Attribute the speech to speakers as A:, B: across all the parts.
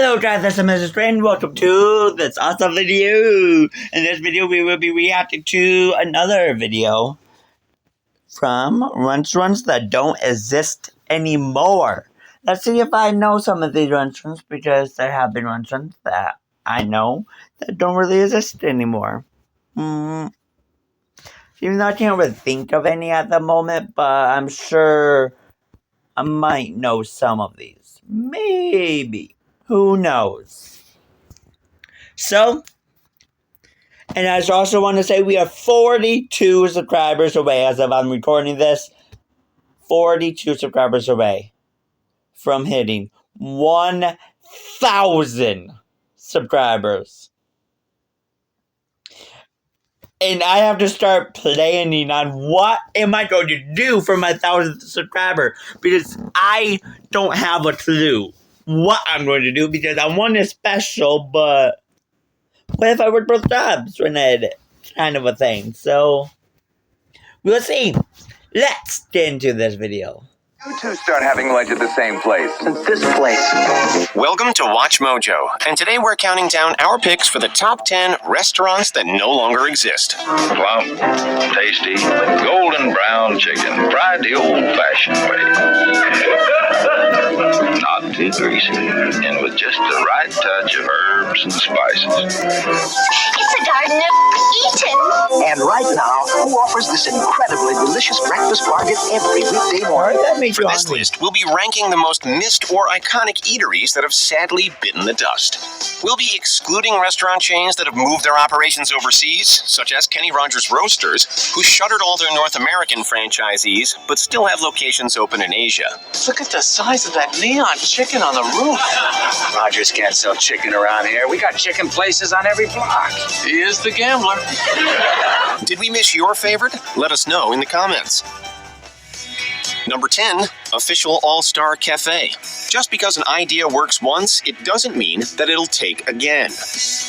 A: Hello guys, this is Mrs. Friend. Welcome to this awesome video. In this video, we will be reacting to another video from restaurants that don't exist anymore. Let's see if I know some of these restaurants, because there have been restaurants that I know that don't really exist anymore. Even though I can't really think of any at the moment, but I'm sure I might know some of these. Maybe. Who knows? So, and I just also want to say we are 42 subscribers away as of I'm recording this. 42 subscribers away from hitting 1,000 subscribers. And I have to start planning on what am I going to do for my 1,000th subscriber, because I don't have a clue what I'm going to do, because I want it special, but what if I work both jobs when I edit? Kind of a thing. So, we'll see. Let's get into this video.
B: You two start having lunch at the same place.
C: This place.
D: Welcome to Watch Mojo, and today we're counting down our picks for the top 10 restaurants that no longer exist.
E: Plump, tasty, golden brown chicken, fried the old-fashioned way. Not too greasy, and with just the right touch of herbs and spices.
F: It's a garden of Eden.
C: And right now, who offers this incredibly delicious breakfast bargain every weekday morning?
D: For this list, we'll be ranking the most missed or iconic eateries that have sadly bitten the dust. We'll be excluding restaurant chains that have moved their operations overseas, such as Kenny Rogers Roasters, who shuttered all their North American franchisees, but still have locations open in Asia.
G: Look at the size of that neon chicken on the roof.
H: Rogers can't sell chicken around here. We got chicken places on every block.
G: He is the gambler.
D: Did we miss your favorite? Let us know in the comments. Number 10, Official All-Star Cafe. Just because an idea works once, it doesn't mean that it'll take again.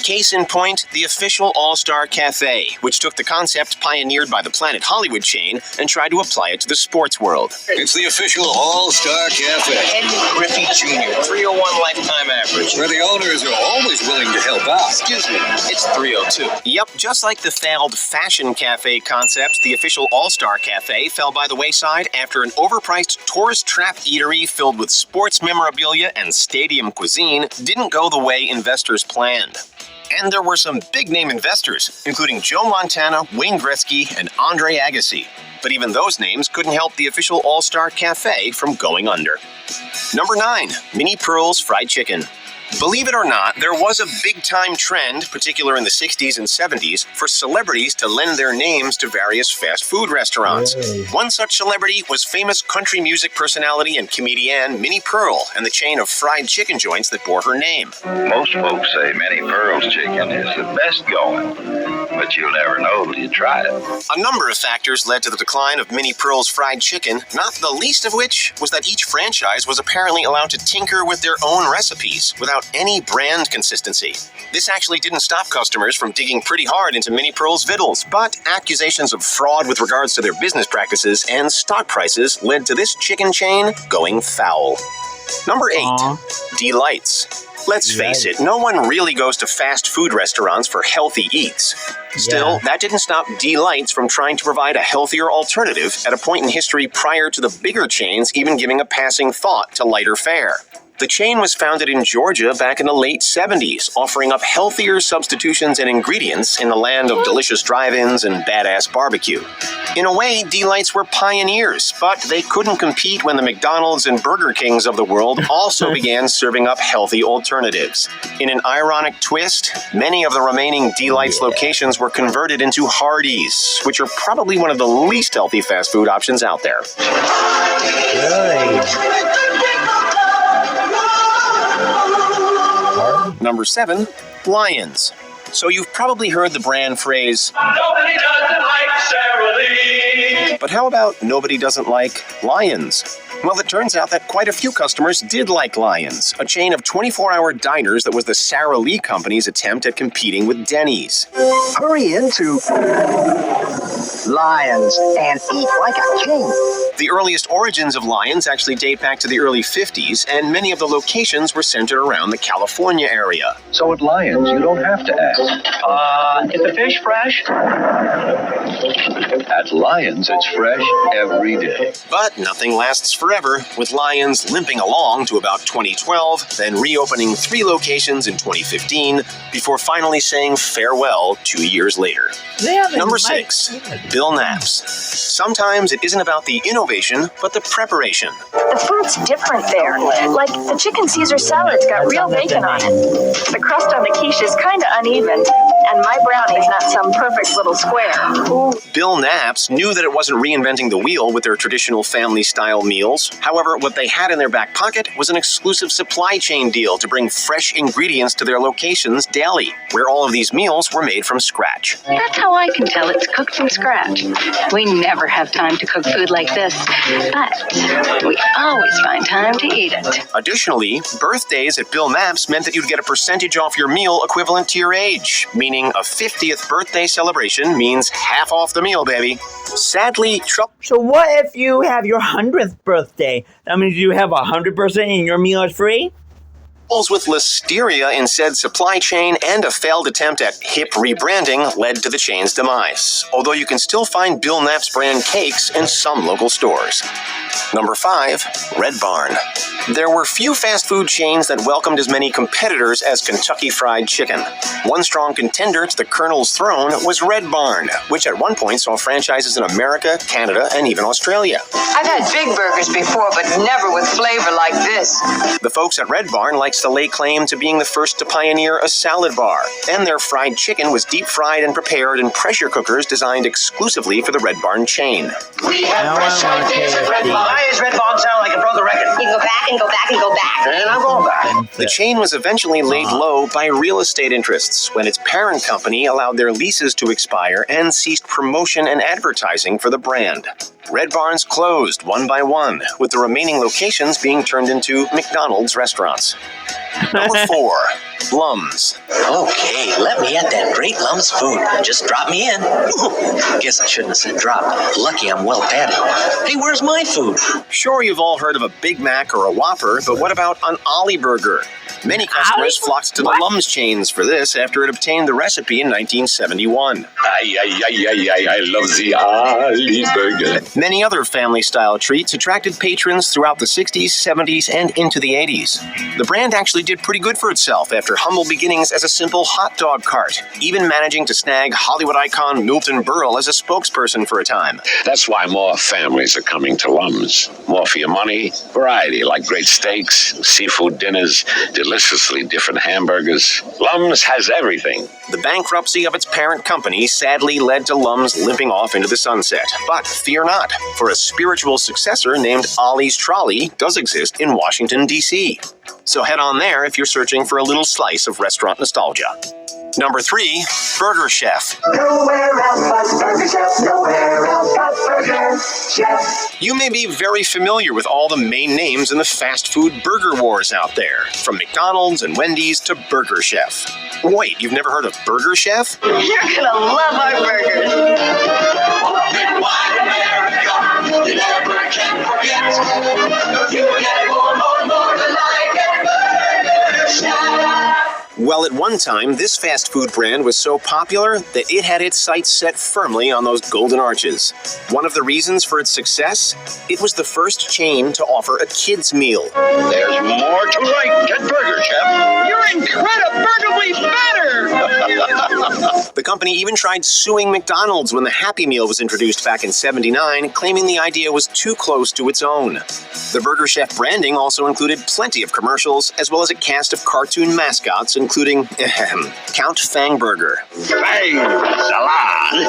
D: Case in point, the Official All-Star Cafe, which took the concept pioneered by the Planet Hollywood chain and tried to apply it to the sports world.
E: It's the Official All-Star Cafe,
H: Henry Griffey Jr., 301 lifetime average.
E: where the owners are always willing to help out.
H: Excuse me, it's 302.
D: Yep, just like the failed Fashion Cafe concept, the Official All-Star Cafe fell by the wayside after an overpriced tourist trap eatery filled with sports memorabilia and stadium cuisine didn't go the way investors planned. And there were some big-name investors, including Joe Montana, Wayne Gretzky, and Andre Agassi. But even those names couldn't help the Official All-Star Cafe from going under. Number 9, Minnie Pearl's Fried Chicken. Believe it or not, there was a big-time trend, particularly in the 60s and 70s, for celebrities to lend their names to various fast food restaurants. One such celebrity was famous country music personality and comedian Minnie Pearl and the chain of fried chicken joints that bore her name.
E: Most folks say Minnie Pearl's chicken is the best going, but you'll never know till you try it.
D: A number of factors led to the decline of Minnie Pearl's fried chicken, not the least of which was that each franchise was apparently allowed to tinker with their own recipes without any brand consistency. This actually didn't stop customers from digging pretty hard into Minnie Pearl's vittles, but accusations of fraud with regards to their business practices and stock prices led to this chicken chain going foul. Number 8, Delights. Let's face it, no one really goes to fast food restaurants for healthy eats. Still, that didn't stop Delights from trying to provide a healthier alternative at a point in history prior to the bigger chains even giving a passing thought to lighter fare. The chain was founded in Georgia back in the late 70s, offering up healthier substitutions and ingredients in the land of delicious drive-ins and badass barbecue. In a way, Delights were pioneers, but they couldn't compete when the McDonald's and Burger Kings of the world also began serving up healthy alternatives. In an ironic twist, many of the remaining Delights locations were converted into Hardee's, which are probably one of the least healthy fast food options out there.
A: Really?
D: Number 7, Lions. So you've probably heard the brand phrase,
I: Nobody doesn't like Sara Lee.
D: but how about nobody doesn't like Lions? Well, it turns out that quite a few customers did like Lions, a chain of 24-hour diners that was the Sara Lee Company's attempt at competing with Denny's.
C: Hurry into Lions, and eat like a king.
D: The earliest origins of Lions actually date back to the early 50s, and many of the locations were centered around the California area.
E: So at Lions, you don't have to ask.
C: Is the fish fresh?
E: At Lions, it's fresh every day.
D: But nothing lasts forever, with Lions limping along to about 2012, then reopening 3 locations in 2015, before finally saying farewell 2 years later. Number 6, Bill Knapp's. Sometimes it isn't about the innovation, but the preparation.
F: The food's different there. Like, the chicken Caesar salad's got real bacon on it. The crust on the quiche is kind of uneven, and my brownie's not some perfect little square.
D: Bill Knapp's knew that it wasn't reinventing the wheel with their traditional family-style meals. However, what they had in their back pocket was an exclusive supply chain deal to bring fresh ingredients to their locations daily, where all of these meals were made from scratch.
J: That's how I can tell it's cooked from scratch. We never have time to cook food like this, but we always find time to eat it.
D: Additionally, birthdays at Bill Knapp's meant that you'd get a percentage off your meal equivalent to your age, meaning a 50th birthday celebration means half off the meal, baby. Sadly,
A: So what if you have your 100th birthday? That means you have 100% and your meal is free?
D: troubles with listeria in said supply chain and a failed attempt at hip rebranding led to the chain's demise, although you can still find Bill Knapp's brand cakes in some local stores. Number 5, Red Barn. There were few fast food chains that welcomed as many competitors as Kentucky Fried Chicken. One strong contender to the Colonel's throne was Red Barn, which at one point saw franchises in America, Canada, and even Australia.
K: I've had big burgers before, but never with flavor like this.
D: The folks at Red Barn likes to lay claim to being the first to pioneer a salad bar, and their fried chicken was deep fried and prepared in pressure cookers designed exclusively for the Red Barn chain.
C: We have fresh ideas at Red Barn. Why is Red Barn sound like it broke a record?
F: You can go back and go back and go back.
C: And I'm going back.
D: The chain was eventually laid low by real estate interests when its parent company allowed their leases to expire and ceased promotion and advertising for the brand. Red Barns closed one by one, with the remaining locations being turned into McDonald's restaurants. Number 4, Lum's.
L: Okay, let me at that great Lum's food. Just drop me in. Guess I shouldn't have said drop. Lucky I'm well padded. Hey, where's my food?
D: Sure, you've all heard of a Big Mac or a Whopper, but what about an Ollie Burger? Many customers flocked to the Lum's chains for this after it obtained the recipe in 1971.
E: I love the Ollie Burger.
D: Many other family-style treats attracted patrons throughout the 60s, 70s, and into the 80s. The brand actually did pretty good for itself after humble beginnings as a simple hot dog cart, even managing to snag Hollywood icon Milton Berle as a spokesperson for a time.
E: That's why more families are coming to Lum's. More for your money, variety like great steaks, seafood dinners, deliciously different hamburgers. Lum's has everything.
D: The bankruptcy of its parent company sadly led to Lum's limping off into the sunset. But fear not, for a spiritual successor named Ollie's Trolley does exist in Washington, D.C. So head on there if you're searching for a little slice of restaurant nostalgia. Number 3, Burger Chef.
I: Nowhere else but Burger Chef. Nowhere else but Burger Chef.
D: You may be very familiar with all the main names in the fast food burger wars out there, from McDonald's and Wendy's to Burger Chef. Wait, you've never heard of Burger Chef?
K: You're gonna love our burgers.
I: Open wide America, you never can forget. You get more to like at Burger Chef.
D: Well, at one time, this fast food brand was so popular that it had its sights set firmly on those golden arches. One of the reasons for its success? It was the first chain to offer a kids' meal.
E: There's more to like at Burger Chef.
C: You're incredibly better!
D: The company even tried suing McDonald's when the Happy Meal was introduced back in '79, claiming the idea was too close to its own. The Burger Chef branding also included plenty of commercials, as well as a cast of cartoon mascots, including Count Fangburger.
E: Fang salad.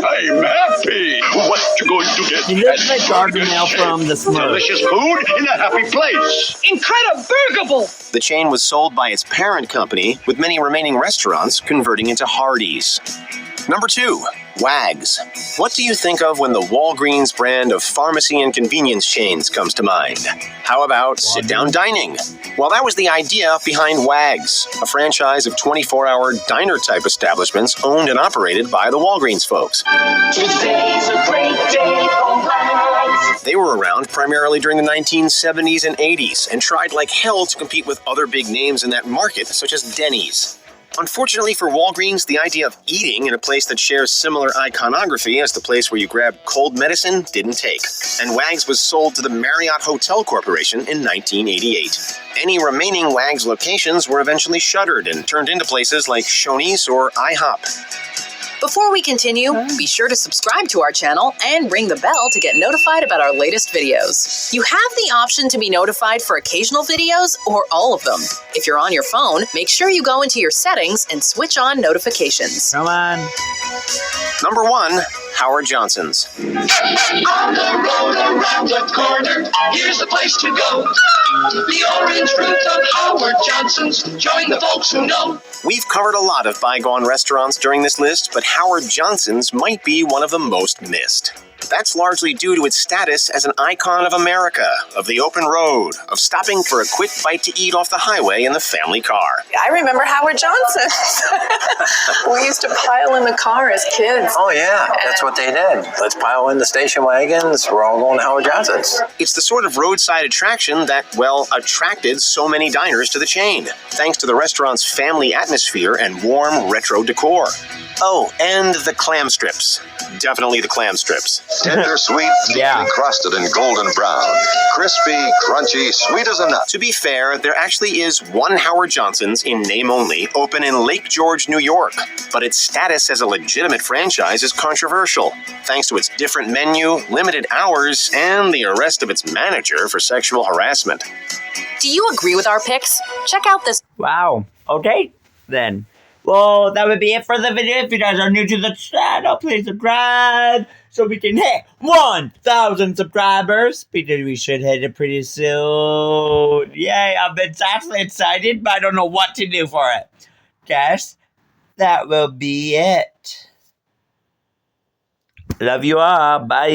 E: I'm happy. What you going to get?
A: He looks like Gargamel from The Smurfs.
E: Delicious food in a happy place.
C: Incredible!
D: The chain was sold by its parent company, with many remaining restaurants converting into Hardee's. Number 2, Wags. What do you think of when the Walgreens brand of pharmacy and convenience chains comes to mind? How about sit-down dining? Well, that was the idea behind Wags, a franchise of 24-hour diner-type establishments owned and operated by the Walgreens folks.
I: Today's a great day for Wags.
D: They were around primarily during the 1970s and 80s and tried like hell to compete with other big names in that market, such as Denny's. Unfortunately for Walgreens, the idea of eating in a place that shares similar iconography as the place where you grab cold medicine didn't take, and Wags was sold to the Marriott Hotel Corporation in 1988. Any remaining Wags locations were eventually shuttered and turned into places like Shoney's or IHOP.
M: Before we continue, be sure to subscribe to our channel and ring the bell to get notified about our latest videos. You have the option to be notified for occasional videos or all of them. If you're on your phone, make sure you go into your settings and switch on notifications.
A: Come on.
D: Number 1, Howard Johnson's.
I: On the road around the corner, here's the place to go. The orange fruit of Howard Johnson's. Join the folks who know.
D: We've covered a lot of bygone restaurants during this list, but Howard Johnson's might be one of the most missed. That's largely due to its status as an icon of America, of the open road, of stopping for a quick bite to eat off the highway in the family car.
N: I remember Howard Johnson. We used to pile in the car as kids.
L: Oh, yeah, that's what they did. Let's pile in the station wagons. We're all going to Howard Johnson's.
D: It's the sort of roadside attraction that, well, attracted so many diners to the chain, thanks to the restaurant's family atmosphere and warm retro decor. Oh, and the clam strips. Definitely the clam strips.
O: Tender, sweet, crusted and golden brown. Crispy, crunchy, sweet as a nut.
D: To be fair, there actually is one Howard Johnson's in name only, open in Lake George, New York. But its status as a legitimate franchise is controversial, thanks to its different menu, limited hours, and the arrest of its manager for sexual harassment.
M: Do you agree with our picks? Check out this.
A: Wow. Okay, then. Well, that would be it for the video. If you guys are new to the channel, please subscribe so we can hit 1,000 subscribers, because we should hit it pretty soon. Yay, I've been actually excited, but I don't know what to do for it. Guess that will be it. Love you all. Bye.